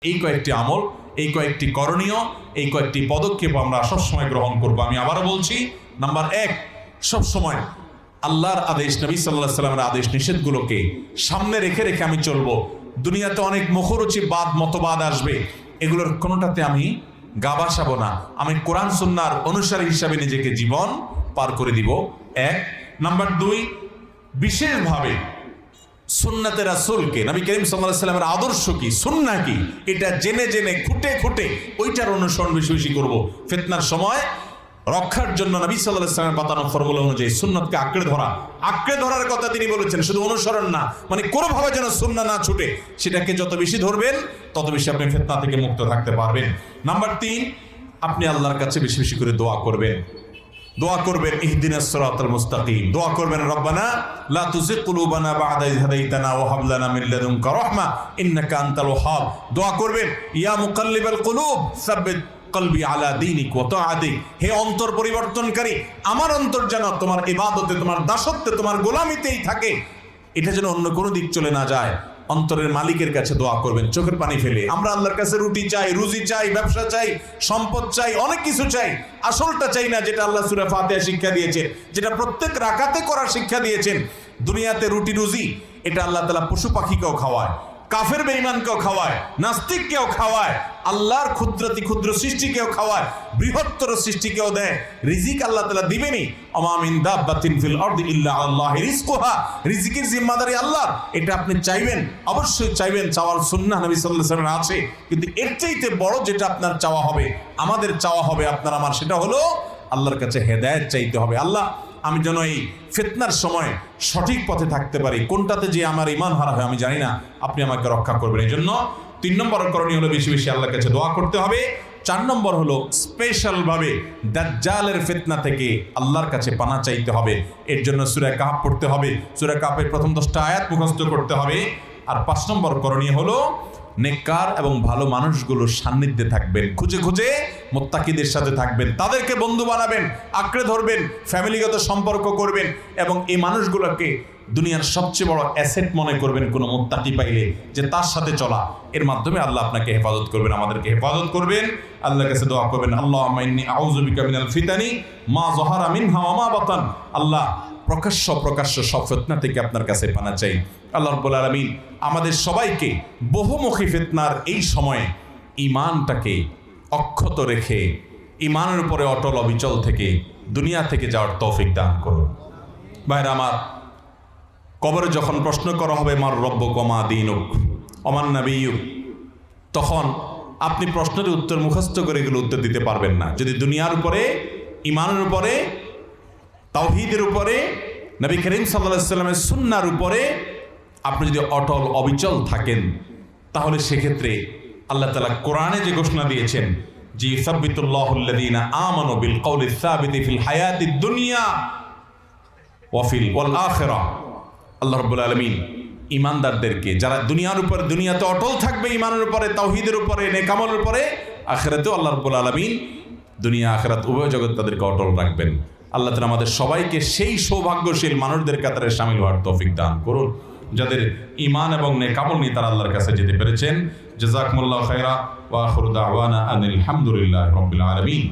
এই কয়েকটি আমল, এই কয়েকটি করণীয়, এই কয়েকটি পদক্ষেপ আমরা সবসময় গ্রহণ করব। আমি আবারও বলছি, নাম্বার 1, সবসময় আল্লাহর আদেশ, নবী সাল্লাল্লাহু আলাইহি ওয়াসাল্লামের আদেশ নিষেধগুলোকে সামনে রেখে রেখে আমি চলবো। দুনিয়াতে অনেক মুখরুচি মতবাদ আসবে, এগুলোর কোনোটাতে আমি গা ভাসাবো না। আমি কোরআন সুন্নাহর অনুসারী হিসাবে নিজেকে জীবন পার করে দিব, 1। নাম্বার 2, বিশেষভাবে সুন্নাতে রাসূলকে, নবী করিম সাল্লাল্লাহু আলাইহি ওয়াসাল্লামের আদর্শ কি, সুন্নাহ কি, এটা জেনে জেনে খুঁটে খুঁটে ওইটার অনুসরণ বেশি বেশি করবো। ফিতনার সময় রক্ষার জন্য নবী সাল্লাল্লাহু আলাইহি ওয়াসাল্লামের বাতানো ফর্মুলা অনুযায়ী সুন্নাতকে আঁকড়ে ধরার কথা তিনি বলেছেন, শুধু অনুসরণ না, মানে কোনোভাবে যেন সুন্নাহ না ছুটে। সেটাকে যত বেশি ধরবেন তত বেশি আপনি ফিতনা থেকে মুক্ত থাকতে পারবেন। নাম্বার 3, আপনি আল্লাহর কাছে বেশি বেশি করে দোয়া করবেন। ইহদিনাস সিরাতাল মুস্তাকিম, দোয়া করবেন রব্বানা লা তুযিগ কুলুবানা বা'দা ইয হাদাইতানা ওয়া হাব লানা মিন লাদুনকা রাহমা ইন্নাকা আনতাল ওয়াহ্হাব। দোয়া করবেন ইয়া মুকাল্লিবাল কুলুব সাব্বিত কলবি আলা দীনিক ওয়া তাআতিক, হে অন্তর পরিবর্তনকারী, আমার অন্তর যেন তোমার ইবাদতে, তোমার দাসত্বে, তোমার গোলামিতেই থাকে, এটা যেন অন্য কোনো দিক চলে না যায়। অন্তরের মালিকের কাছে দোয়া করবেন চোখের পানি ফেলে। আমরা আল্লাহর কাছে রুটি চাই, রুজি চাই, ব্যবসা চাই, সম্পদ চাই, অনেক কিছু চাই, আসলটা চাই না, যেটা আল্লাহ সূরা ফাতিহা শিক্ষা দিয়েছেন, যেটা প্রত্যেক রাকাতে করার শিক্ষা দিয়েছেন। দুনিয়াতে রুটি রুজি এটা আল্লাহ তাআলা পশু পাখিকেও খাওয়ায়, কাফের বেঈমানকেও খাওয়ায়, নাস্তিককেও খাওয়ায়, আল্লাহর ক্ষুদ্রাতি ক্ষুদ্র সৃষ্টিকেও খাওয়ায়, বৃহত্তর সৃষ্টিকেও দেয়। রিজিক আল্লাহ তাআলা দিবেনই। ওমা মিন দাব্বাতিন ফিল আরদি ইল্লা আল্লাহি রিজকুহা, রিজিকের জিম্মাদারি আল্লাহর। এটা আপনি চাইবেন, অবশ্যই চাইবেন, চাওয়ার সুন্নাহ নবী সাল্লাল্লাহু আলাইহি ওয়াসাল্লাম আছে। কিন্তু এর চাইতে বড় যেটা আপনার চাওয়া হবে, আমাদের চাওয়া হবে, আপনার আমার, সেটা হলো আল্লাহর কাছে হেদায়েত চাইতে হবে। আল্লাহ, আমি যেন এই ফিতনার সময় সঠিক পথে থাকতে পারি, কোনটাতে যে আমার ঈমান হারা হয় আমি জানি না, আপনি আমাকে রক্ষা করবেন। এই জন্য 3 নম্বর করণীয় হলো বেশি বেশি আল্লাহর কাছে দোয়া করতে হবে। 4 নম্বর হলো স্পেশাল ভাবে দাজ্জালের ফিতনা থেকে আল্লাহর কাছে পানা চাইতে হবে। এর জন্য সূরা কাহফ পড়তে হবে, সূরা কাহফের প্রথম 10টা আয়াত মুখস্থ করতে হবে। আর 5 নম্বর করণীয় হলো নেককার এবং ভালো মানুষগুলোর সান্নিধ্যে থাকবেন, খুঁজে খুঁজে মুত্তাকিদের সাথে থাকবেন, তাদেরকে বন্ধু বানাবেন, আঁকড়ে ধরবেন, ফ্যামিলিগত সম্পর্ক করবেন, এবং এই মানুষগুলোকে দুনিয়ার সবচেয়ে বড় অ্যাসেট মনে করবেন কোনো মুত্তাকি পাইলে, যে তার সাথে চলা, এর মাধ্যমে আল্লাহ আপনাকে হেফাজত করবেন, আমাদেরকে হেফাজত করবেন। আল্লাহর কাছে দোয়া করবেন, আল্লাহুম্মা ইন্নী আউযু বিকা মিনাল ফিতানি মা যাহারা মিনহা ওয়া মা বাতান। আল্লাহ, প্রকাশ্য সব ফিতনা থেকে আপনার কাছে পানা চাই। আল্লাহ রাব্বুল আলামিন আমাদের সবাইকে বহুমুখী ফিতনার এই সময়ে ঈমানটাকে অক্ষত রেখে ঈমানের উপরে অটল অবিচল থেকে দুনিয়া থেকে যাওয়ার তৌফিক দান করুন। ভাইরা আমার, কবরে যখন প্রশ্ন করা হবে মার রব্বুক ওয়া মা দীনুক ওয়া মান নাবিয়্যুক, তখন আপনি প্রশ্নের উত্তর মুখস্থ করে এগুলো উত্তর দিতে পারবেন না। যদি দুনিয়ার উপরে, ঈমানের উপরে, তাওহীদের উপরে, নবী করিম সাল্লাল্লাহু আলাইহি ওয়াসাল্লামের সুন্নাহর উপরে আপনি যদি অটল অবিচল থাকেন, তাহলে সেক্ষেত্রে আল্লাহ তাআলা কোরআনে যে ঘোষণা দিয়েছেন যে ইউসাব্বিতুল্লাহুল্লাযীনা আমানু বিল কওলি সাবিতি ফিল হায়াতিদ দুনিয়া ওয়াল আখিরাহ, আল্লাহ রাব্বুল আলামিন ঈমানদারদেরকে, যারা দুনিয়ার উপর, দুনিয়াতে অটল থাকবে ঈমানের উপরে, তাওহীদের উপরে, নেক আমলের উপরে, আখিরাতেও আল্লাহ রাব্বুল আলামিন দুনিয়া আখিরাত উভয় জগৎ তাদেরকে অটল রাখবেন। আল্লাহ তাআলা আমাদের সবাইকে সেই সৌভাগ্যশীল মানুষদের কাতারে শামিল হওয়ার তৌফিক দান করুন, যাদের ঈমান এবং নেক আমল নিয়ে তারা আল্লাহর কাছে যেতে পেরেছেন। জাযাকুমুল্লাহু খায়রা ওয়া আখিরু দাওয়ানা আনিল হামদুলিল্লাহি রাব্বিল আলামিন।